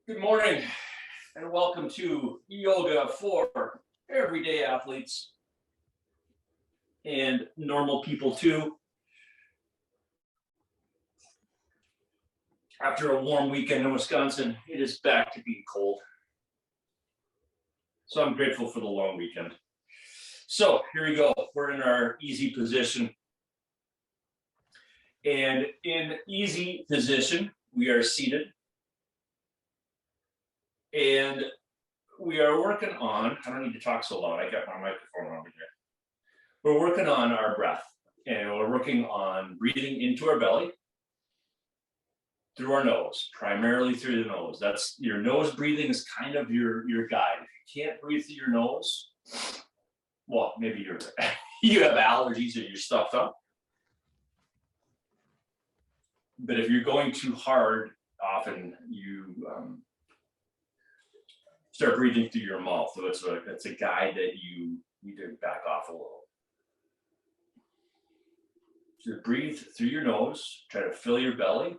Good morning and welcome to yoga for everyday athletes and normal people too. After a warm weekend in Wisconsin, it is back to being cold. So I'm grateful for the long weekend. So here we go. We're in our easy position. And in easy position, we are seated. And we are working on, I don't need to talk so loud, I got my microphone over here. We're working on our breath, and we're working on breathing into our belly through our nose, primarily through the nose. That's your nose breathing is kind of your guide. If you can't breathe through your nose, well, maybe you have allergies or you're stuffed up. But if you're going too hard, often you start breathing through your mouth. So it's a guide that you need to back off a little. So breathe through your nose, try to fill your belly,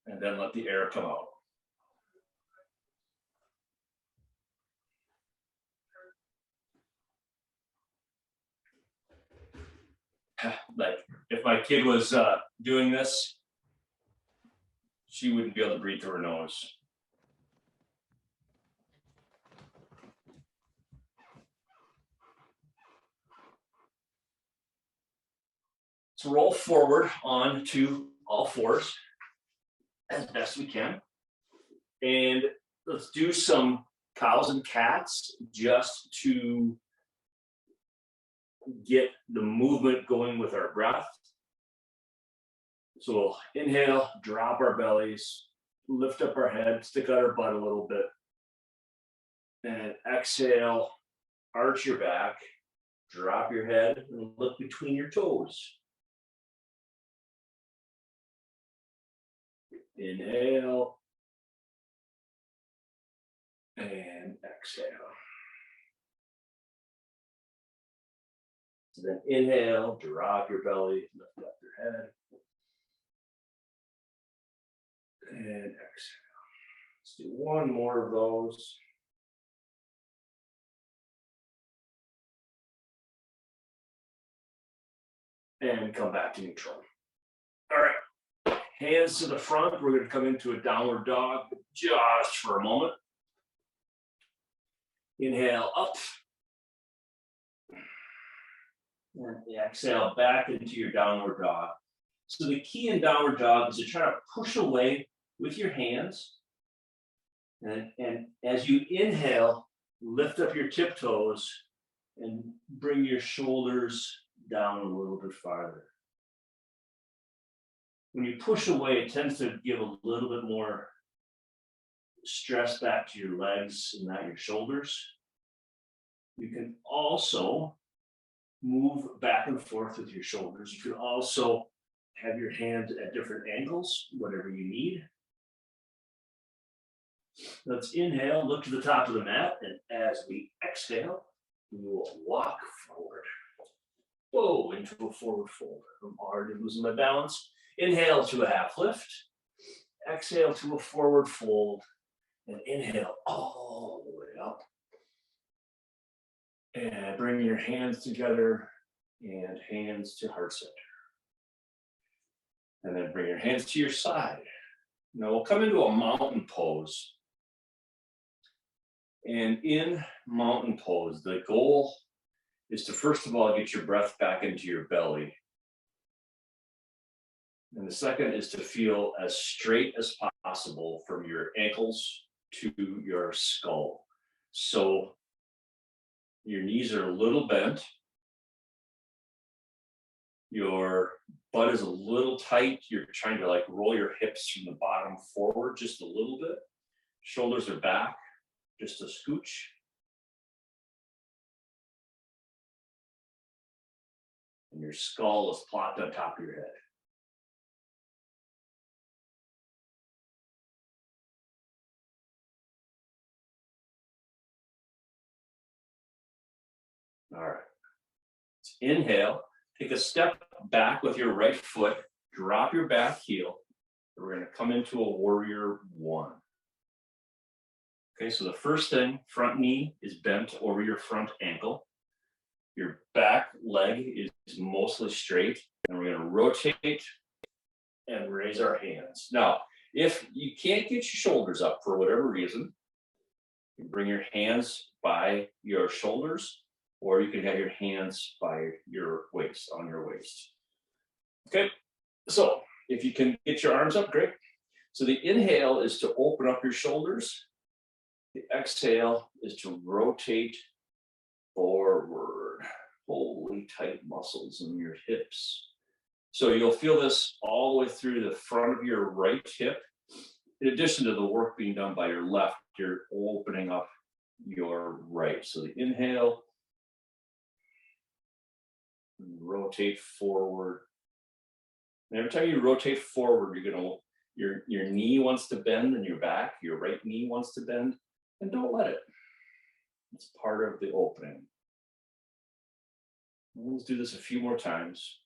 and then let the air come out. Like if my kid was doing this, she wouldn't be able to breathe through her nose. So roll forward onto all fours as best we can. And let's do some cows and cats just to get the movement going with our breath. So we'll inhale, drop our bellies, lift up our head, stick out our butt a little bit. And exhale, arch your back, drop your head, and look between your toes. Inhale and exhale. So then inhale, drop your belly, lift up your head. And exhale. Let's do one more of those. And come back to neutral. All right. Hands to the front. We're going to come into a downward dog just for a moment. Inhale up. And exhale back into your downward dog. So the key in downward dog is to try to push away with your hands. And as you inhale, lift up your tiptoes and bring your shoulders down a little bit farther. When you push away, it tends to give a little bit more stress back to your legs and not your shoulders. You can also move back and forth with your shoulders. You can also have your hands at different angles, whatever you need. Let's inhale, look to the top of the mat, and as we exhale, we will walk forward. Whoa, into a forward fold. I'm already losing my balance. Inhale to a half lift. Exhale to a forward fold. And inhale all the way up. And bring your hands together and hands to heart center. And then bring your hands to your side. Now we'll come into a mountain pose. And in mountain pose, the goal is to first of all get your breath back into your belly. And the second is to feel as straight as possible from your ankles to your skull. So your knees are a little bent. Your butt is a little tight. You're trying to roll your hips from the bottom forward just a little bit. Shoulders are back, just a scooch. And your skull is plopped on top of your head. All right. Let's inhale. Take a step back with your right foot. Drop your back heel. We're going to come into a warrior one. Okay, so the first thing, front knee is bent over your front ankle. Your back leg is mostly straight, and we're going to rotate and raise our hands. Now, if you can't get your shoulders up for whatever reason, you can bring your hands by your shoulders, or you can have your hands by your waist, on your waist. Okay, so if you can get your arms up, great. So the inhale is to open up your shoulders. The exhale is to rotate forward. Holy tight muscles in your hips. So you'll feel this all the way through the front of your right hip. In addition to the work being done by your left, you're opening up your right. So the inhale, rotate forward. And every time you rotate forward, your knee wants to bend in your back, your right knee wants to bend, and don't let it. It's part of the opening. Let's do this a few more times.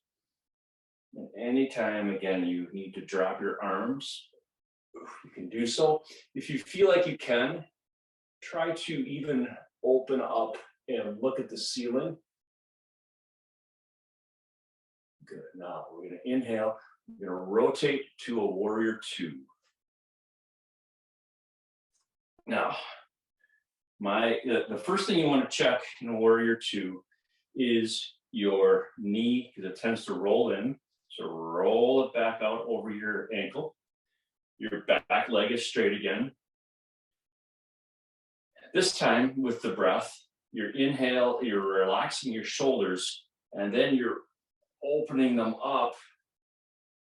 And anytime, again, you need to drop your arms, you can do so. If you feel like you can, try to even open up and look at the ceiling. Good. Now we're going to inhale. We're going to rotate to a warrior two. Now, the first thing you want to check in a warrior two is your knee, because it tends to roll in. So roll it back out over your ankle. Your back leg is straight again. This time with the breath, your inhale, you're relaxing your shoulders, and then you're opening them up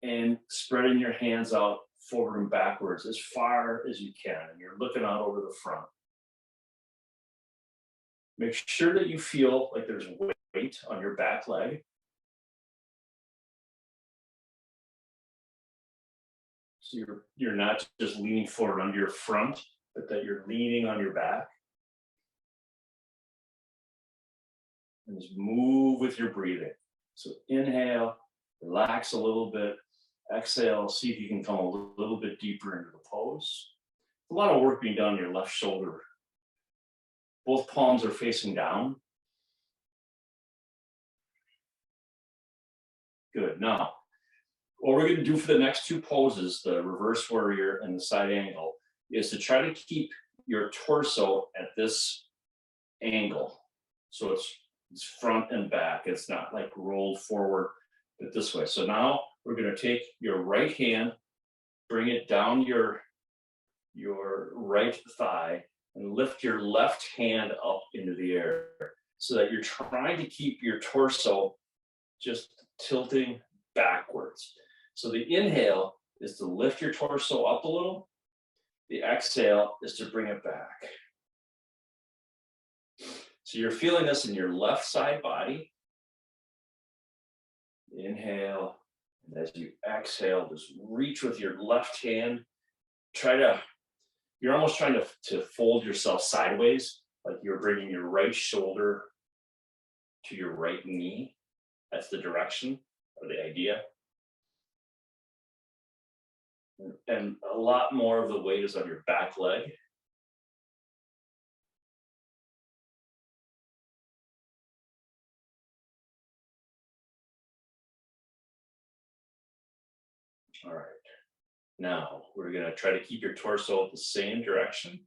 and spreading your hands out forward and backwards as far as you can. And you're looking out over the front. Make sure that you feel like there's weight on your back leg. So you're not just leaning forward onto your front, but that you're leaning on your back. And just move with your breathing. So inhale, relax a little bit. Exhale, see if you can come a little bit deeper into the pose. A lot of work being done on your left shoulder. Both palms are facing down. Good. Now, what we're going to do for the next two poses, the reverse warrior and the side angle, is to try to keep your torso at this angle. So it's front and back. It's not like rolled forward, but this way. So now we're going to take your right hand, bring it down your right thigh, and lift your left hand up into the air so that you're trying to keep your torso just tilting backwards. So the inhale is to lift your torso up a little. The exhale is to bring it back. So you're feeling this in your left side body. Inhale, and as you exhale, just reach with your left hand. You're almost trying to fold yourself sideways, like you're bringing your right shoulder to your right knee. That's the direction or the idea. And a lot more of the weight is on your back leg. All right. Now we're going to try to keep your torso the same direction.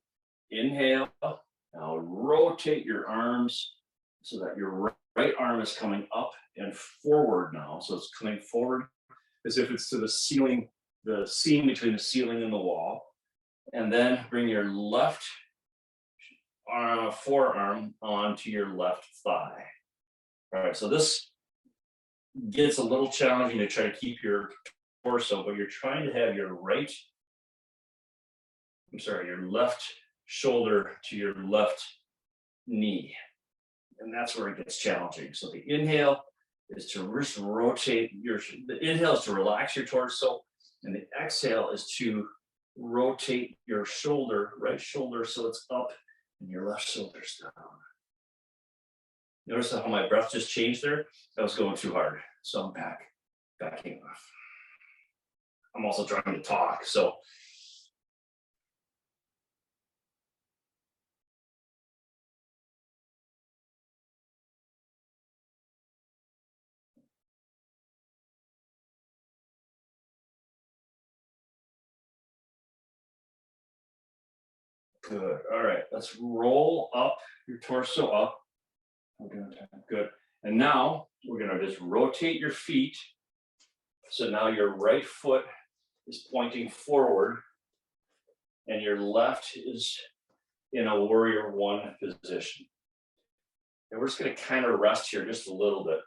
Inhale. Now rotate your arms so that your right arm is coming up and forward now. So it's coming forward as if it's to the ceiling, the seam between the ceiling and the wall. And then bring your left forearm onto your left thigh. All right, so this gets a little challenging to try to keep your torso, but you're trying to have your your left shoulder to your left knee. And that's where it gets challenging. So the inhale is to just rotate the inhale is to relax your torso, and the exhale is to rotate your shoulder, right shoulder, so it's up and your left shoulder's down. Notice how my breath just changed there? That was going too hard. So I'm backing off. I'm also trying to talk. So good. All right, let's roll up your torso up. Good. And now we're gonna just rotate your feet. So now your right foot is pointing forward and your left is in a warrior one position. And we're just gonna kind of rest here just a little bit.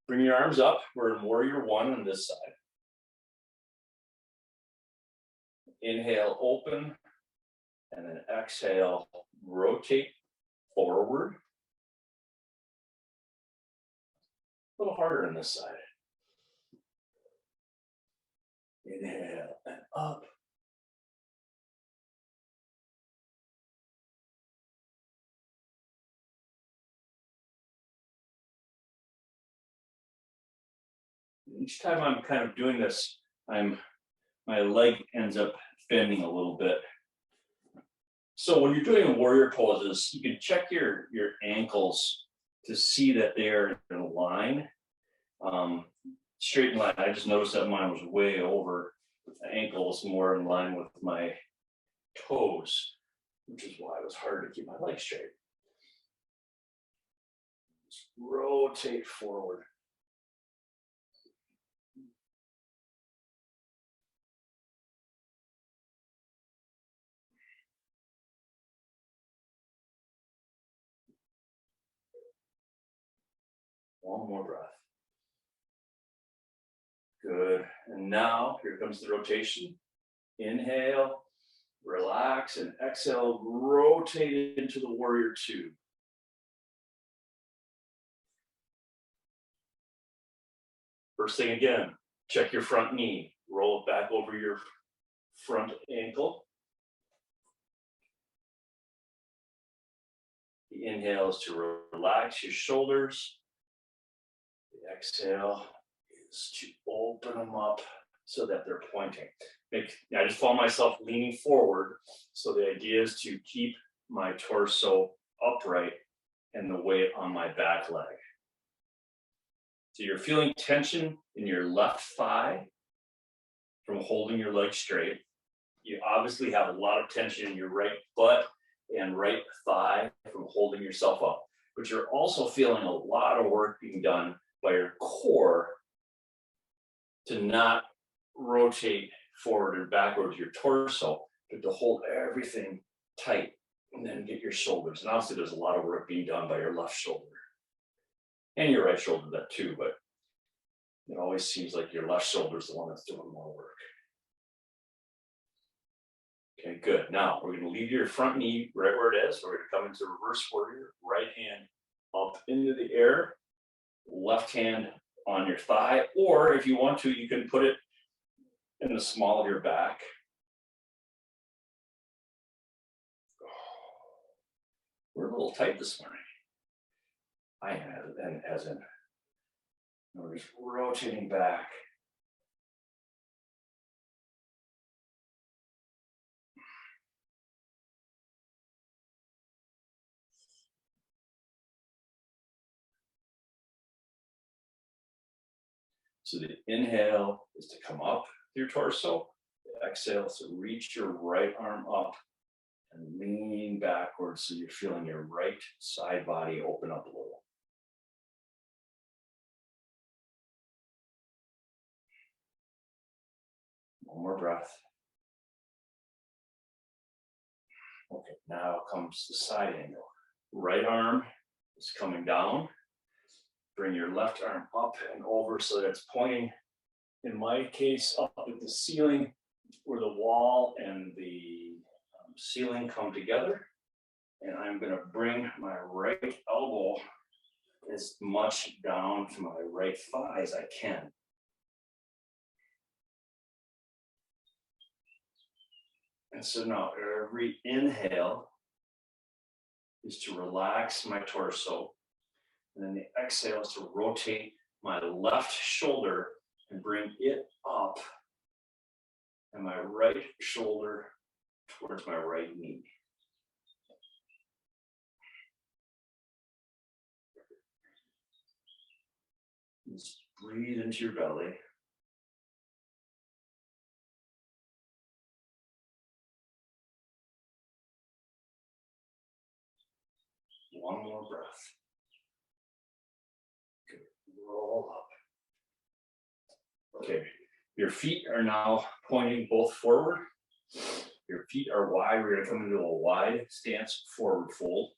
Bring your arms up. We're in warrior one on this side. Inhale, open, and then exhale, rotate forward. A little harder on this side. Inhale and up. Each time I'm kind of doing this, my leg ends up bending a little bit. So when you're doing warrior poses, you can check your ankles to see that they're in a line, straight in line. I just noticed that mine was way over. The ankle is more in line with my toes, which is why it was hard to keep my legs straight. Just rotate forward. One more breath. Good. And now here comes the rotation. Inhale, relax, and exhale, rotate into the warrior two. First thing again, check your front knee. Roll it back over your front ankle. The inhale is to relax your shoulders. The exhale is to open them up so that they're pointing. I just found myself leaning forward. So the idea is to keep my torso upright and the weight on my back leg. So you're feeling tension in your left thigh from holding your leg straight. You obviously have a lot of tension in your right butt and right thigh from holding yourself up. But you're also feeling a lot of work being done by your core to not rotate forward and backward your torso, but to hold everything tight and then get your shoulders. And obviously there's a lot of work being done by your left shoulder and your right shoulder that too, but it always seems like your left shoulder is the one that's doing more work. Okay, good. Now we're going to leave your front knee right where it is. We're going to come into reverse warrior, right hand up into the air, left hand on your thigh, or if you want to, you can put it in the small of your back. We're a little tight this morning. I am, and as in, we're just rotating back. So the inhale is to come up your torso. The exhale is to reach your right arm up and lean backwards so you're feeling your right side body open up a little. One more breath. Okay, now comes the side angle. Right arm is coming down. Bring your left arm up and over so that it's pointing, in my case, up at the ceiling where the wall and the ceiling come together. And I'm going to bring my right elbow as much down to my right thigh as I can. And so now every inhale is to relax my torso. And then the exhale is to rotate my left shoulder and bring it right shoulder towards my right knee. Just breathe into your belly. One more breath. Good. Roll up. Okay, your feet are now pointing both forward. Your feet are wide. We're going to come into a wide stance forward fold.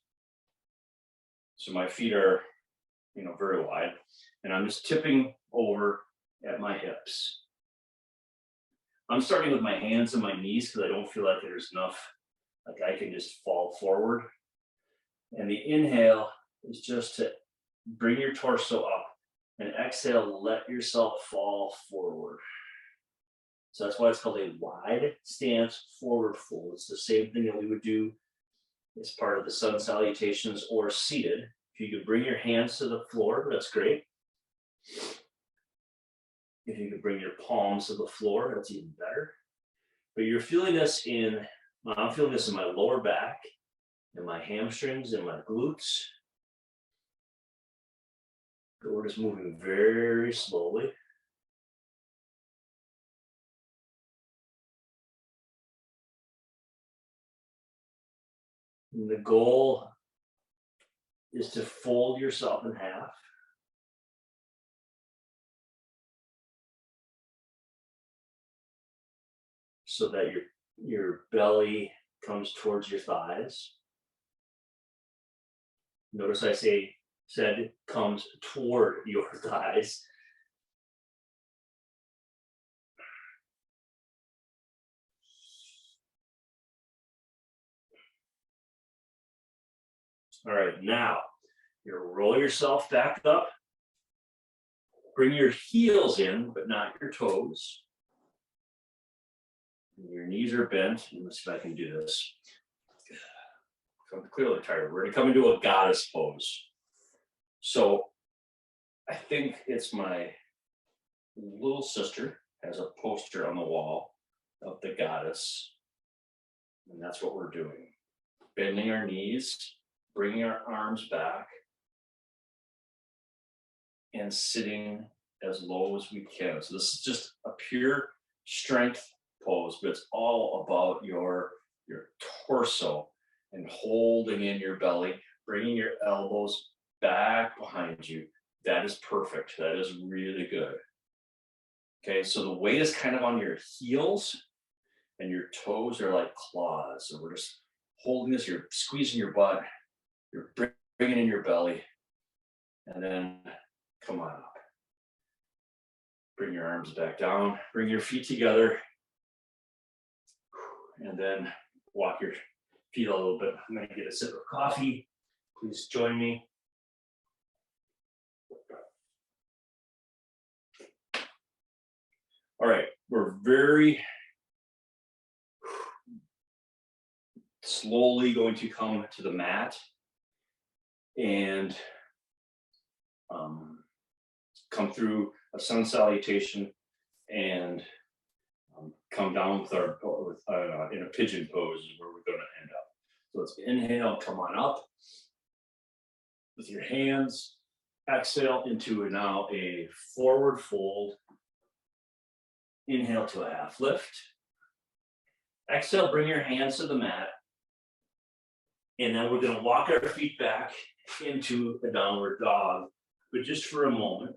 So my feet are, very wide, and I'm just tipping over at my hips. I'm starting with my hands and my knees because I don't feel like there's enough, like I can just fall forward. And the inhale is just to bring your torso up, and exhale, let yourself fall forward. So that's why it's called a wide stance forward fold. It's the same thing that we would do as part of the sun salutations or seated. If you could bring your hands to the floor, that's great. If you could bring your palms to the floor, that's even better. But you're feeling this I'm feeling this in my lower back, and my hamstrings, and my glutes. We're just moving very slowly. And the goal is to fold yourself in half. So that your belly comes towards your thighs. Notice I said comes toward your thighs. All right, now you roll yourself back up. Bring your heels in, but not your toes. Your knees are bent. Let's see if I can do this. I'm clearly tired. We're going to come into a goddess pose. So I think it's my little sister has a poster on the wall of the goddess. And that's what we're doing. Bending our knees, bringing our arms back, and sitting as low as we can. So this is just a pure strength pose, but it's all about your torso and holding in your belly, bringing your elbows back behind you. That is perfect. That is really good. Okay, so the weight is kind of on your heels, and your toes are like claws. So we're just holding this, you're squeezing your butt, you're bringing in your belly, and then come on up. Bring your arms back down, bring your feet together, and then walk your feet a little bit. I'm going to get a sip of coffee. Please join me. All right, we're very slowly going to come to the mat and come through a sun salutation and come down in a pigeon pose is where we're going to end up. So let's inhale, come on up with your hands. Exhale into now a forward fold. Inhale to a half lift. Exhale, bring your hands to the mat. And then we're going to walk our feet back into a downward dog, but just for a moment.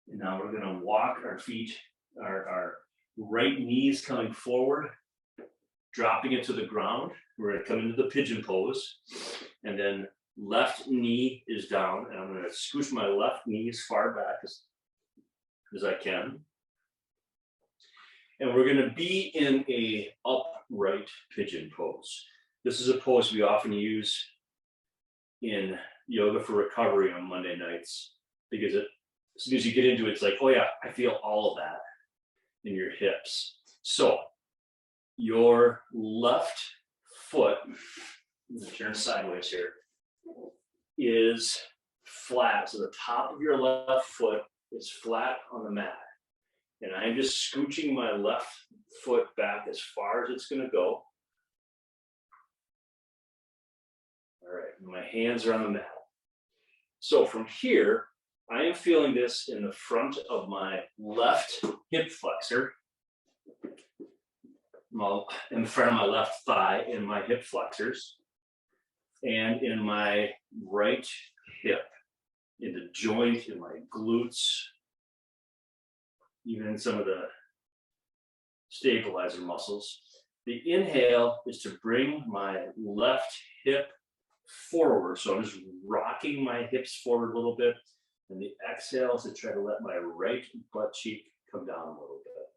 And now we're going to walk our feet, our right knees coming forward, dropping it to the ground. We're going to come into the pigeon pose. And then left knee is down. And I'm going to scooch my left knee as far back as I can. And we're going to be in a upright pigeon pose. This is a pose we often use in yoga for recovery on Monday nights, because as soon as you get into it, it's like, oh yeah, I feel all of that in your hips. So your left foot, turn sideways here, is flat. So the top of your left foot is flat on the mat. And I'm just scooching my left foot back as far as it's going to go. All right, my hands are on the mat. So from here, I am feeling this in the front of my left hip flexor, in front of my left thigh, in my hip flexors, and in my right hip, in the joint, in my glutes, even in some of the stabilizer muscles. The inhale is to bring my left hip forward. So I'm just rocking my hips forward a little bit. And the exhale is to try to let my right butt cheek come down a little bit.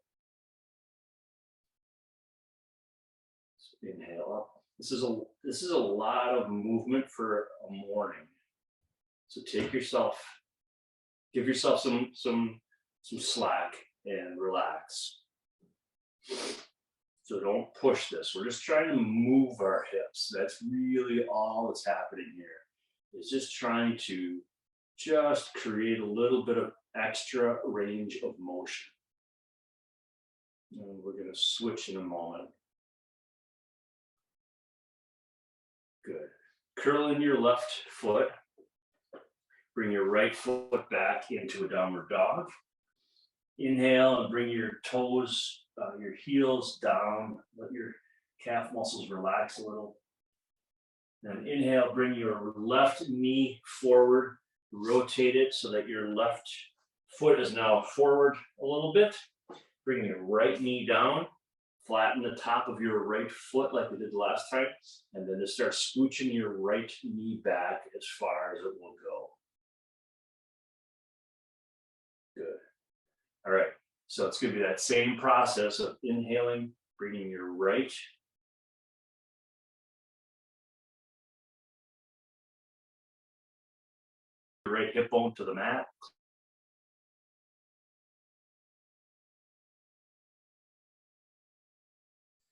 So inhale up. This is a lot of movement for a morning. So give yourself some slack and relax. So don't push this. We're just trying to move our hips. That's really all that's happening here. It's just trying to just create a little bit of extra range of motion. And we're going to switch in a moment. Good. Curl in your left foot. Bring your right foot back into a downward dog. Inhale and bring your toes, your heels down. Let your calf muscles relax a little. Then inhale, bring your left knee forward. Rotate it so that your left foot is now forward a little bit. Bring your right knee down. Flatten the top of your right foot like we did last time. And then just start scooching your right knee back as far as it will go. Good. All right. So it's going to be that same process of inhaling, bringing your right hip bone to the mat.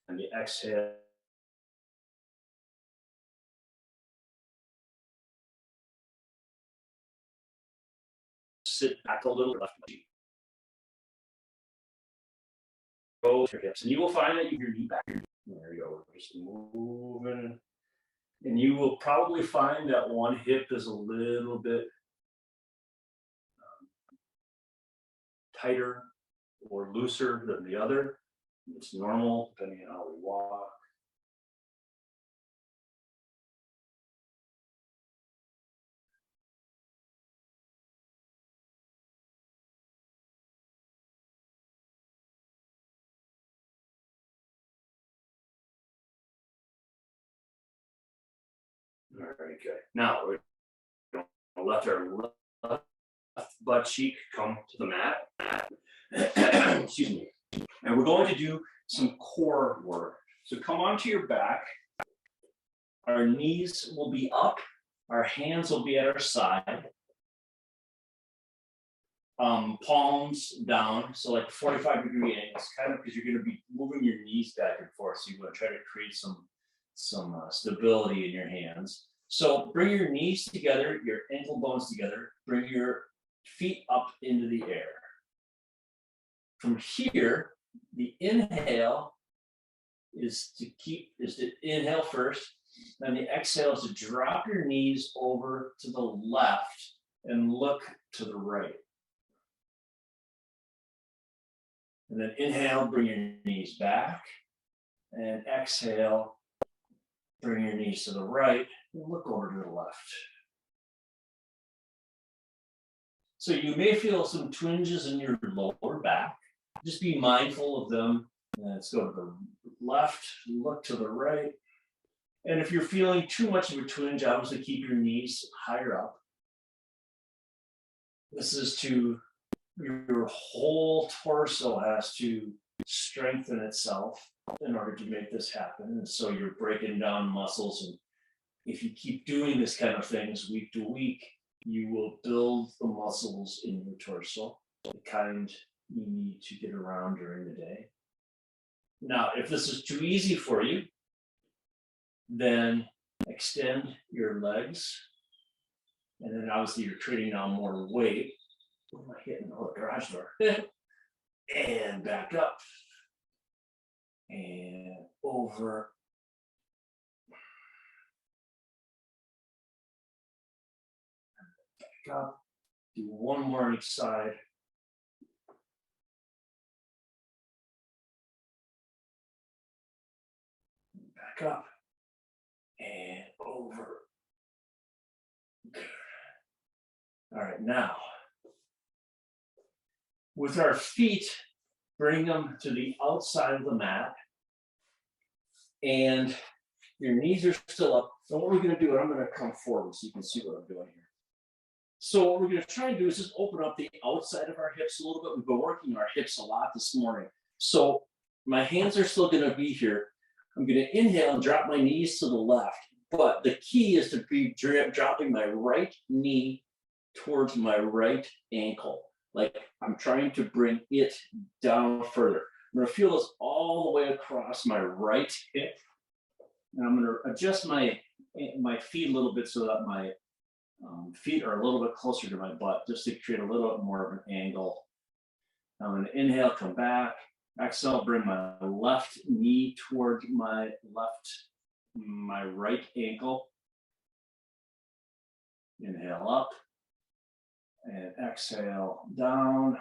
And the exhale. Sit back a little left. Go to your hips. And you will find that your knee back. There you go. Just moving. And you will probably find that one hip is a little bit tighter or looser than the other. It's normal depending on how we walk. All right, good. Now we're going to let our left butt cheek come to the mat. Excuse me. And we're going to do some core work. So come onto your back. Our knees will be up. Our hands will be at our side. Palms down, so like 45-degree angles, kind of because you're going to be moving your knees back and forth. So you want to try to create some stability in your hands. So bring your knees together, your ankle bones together. Bring your feet up into the air. From here, the inhale is to inhale first. Then the exhale is to drop your knees over to the left and look to the right. And then inhale, bring your knees back. And exhale, bring your knees to the right and look over to the left. So you may feel some twinges in your lower back. Just be mindful of them. Let's go to the left, look to the right. And if you're feeling too much of a twinge, obviously keep your knees higher up. This is to your whole torso has to strengthen itself in order to make this happen. And so you're breaking down muscles. And if you keep doing this kind of things week to week, you will build the muscles in your torso, the kind you need to get around during the day. Now, if this is too easy for you, then extend your legs. And then obviously you're trading down more weight. What am I hitting? Oh, the garage door. And back up. and over. Back up. Do one more on each side. Back up and over. All right, now with our feet, bring them to the outside of the mat, and your knees are still up. So what we're going to do, I'm going to come forward so you can see what I'm doing here. So what we're going to try and do is just open up the outside of our hips a little bit. We've been working our hips a lot this morning. So my hands are still going to be here. I'm going to inhale and drop my knees to the left. But the key is to be dropping my right knee towards my right ankle. Like I'm trying to bring it down further. I'm going to feel this all the way across my right hip. And I'm going to adjust my feet a little bit so that my feet are a little bit closer to my butt, just to create a little bit more of an angle. I'm going to inhale, come back. Exhale, bring my left knee toward my right ankle. Inhale up and exhale down.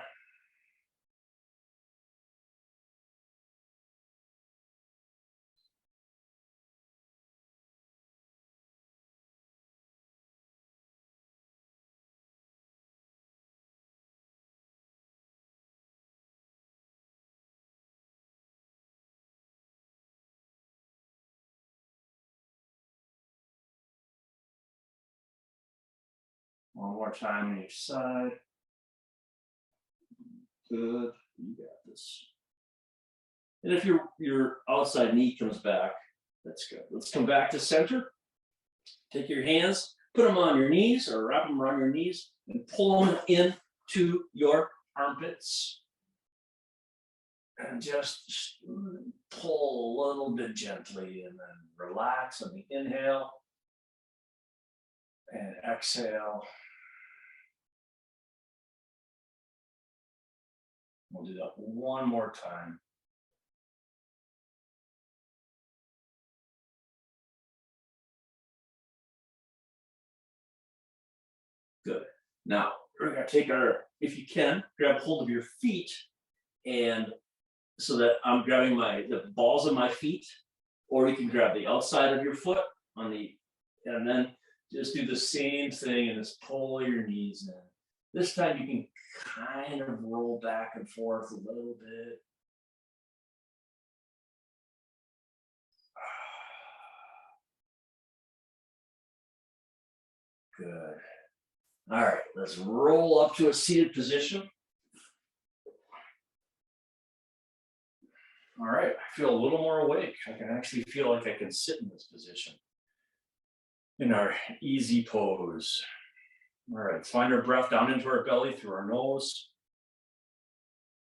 One more time on each side. Good, you got this. And if your outside knee comes back, that's good. Let's come back to center. Take your hands, put them on your knees or wrap them around your knees and pull them into your armpits. And just pull a little bit gently and then relax on the inhale and exhale. We'll do that one more time. Good. Now, we're going to take if you can, grab hold of your feet, and so that I'm grabbing the balls of my feet, or you can grab the outside of your foot and then just do the same thing and just pull your knees in. This time you can kind of roll back and forth a little bit. Good. All right, let's roll up to a seated position. All right, I feel a little more awake. I can actually feel like I can sit in this position in our easy pose. All right, let's find our breath down into our belly through our nose.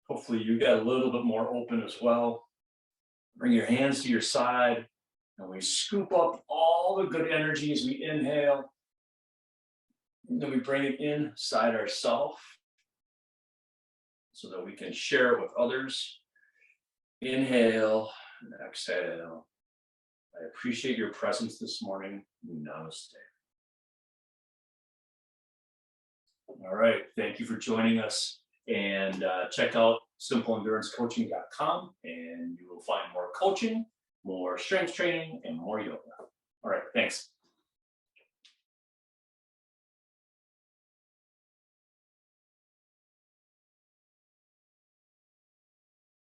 Hopefully you got a little bit more open as well. Bring your hands to your side, and we scoop up all the good energy as we inhale. And then we bring it inside ourselves so that we can share it with others. Inhale and exhale. I appreciate your presence this morning. Namaste. All right, thank you for joining us. And check out simpleendurancecoaching.com and you will find more coaching, more strength training, and more yoga. All right, thanks.